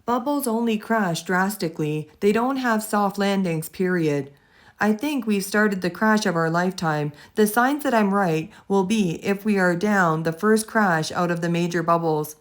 Bubbles only crash drastically. They don't have soft landings, period. I think we've started the crash of our lifetime. The signs that I'm right will be if we are down the first crash out of the major bubbles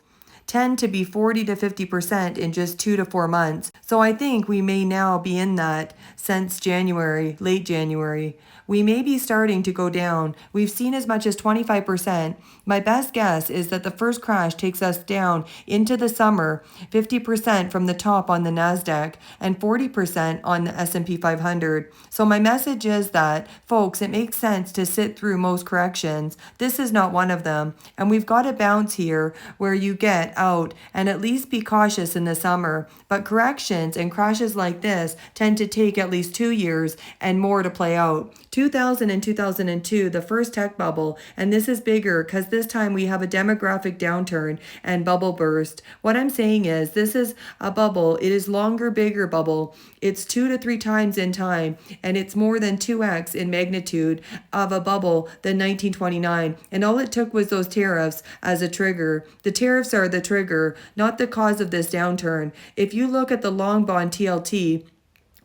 tend to be 40 to 50% in just 2 to 4 months. So I think we may now be in that since January, late January. We may be starting to go down. We've seen as much as 25%. My best guess is that the first crash takes us down into the summer, 50% from the top on the Nasdaq and 40% on the S&P 500. So my message is that, folks, it makes sense to sit through most corrections. This is not one of them. And we've got a bounce here where you get out and at least be cautious in the summer. But corrections and crashes like this tend to take at least 2 years and more to play out. 2000 and 2002, the first tech bubble, and this is bigger because this time we have a demographic downturn and bubble burst. What I'm saying is this is a bubble. It is longer, bigger bubble. It's 2 to 3 times in time, and it's more than 2x in magnitude of a bubble than 1929. And all it took was those tariffs as a trigger. The tariffs are the trigger, not the cause of this downturn. If you look at the long bond TLT,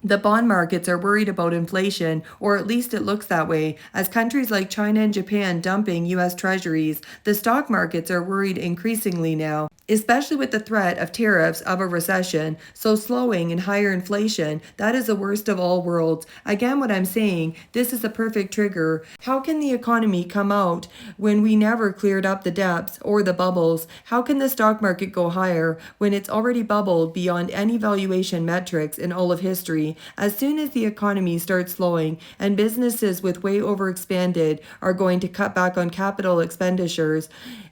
the bond markets are worried about inflation, or at least it looks that way, as countries like China and Japan dumping US treasuries. The stock markets are worried increasingly now, especially with the threat of tariffs of a recession. So slowing and higher inflation, that is the worst of all worlds. Again, what I'm saying, this is a perfect trigger. How can the economy come out when we never cleared up the depths or the bubbles? How can the stock market go higher when it's already bubbled beyond any valuation metrics in all of history? As soon as the economy starts slowing and businesses with way overexpanded are going to cut back on capital expenditures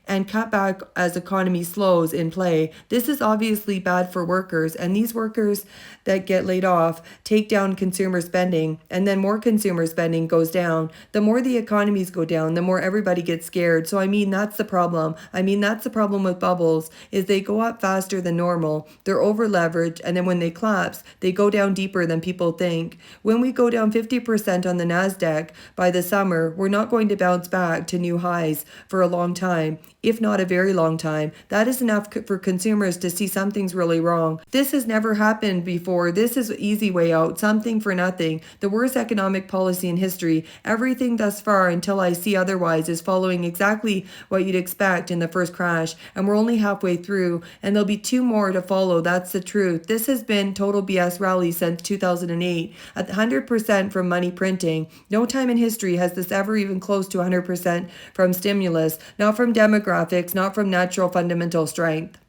and cut back as economy slows in play, this is obviously bad for workers, and these workers that get laid off take down consumer spending, and then more consumer spending goes down. The more the economies go down, the more everybody gets scared. So that's the problem. That's the problem with bubbles, is they go up faster than normal. They're over leveraged, and then when they collapse, they go down deeper than people think. When we go down 50% on the Nasdaq by the summer, we're not going to bounce back to new highs for a long time, if not a very long time. That is enough for consumers to see something's really wrong. This has never happened before. This is an easy way out, something for nothing. The worst economic policy in history. Everything thus far, until I see otherwise, is following exactly what you'd expect in the first crash, and we're only halfway through, and there'll be 2 more to follow. That's the truth. This has been total BS rally since 2008, at 100% from money printing. No time in history has this ever even close to 100% from stimulus, not from demographics, not from natural fundamental strength.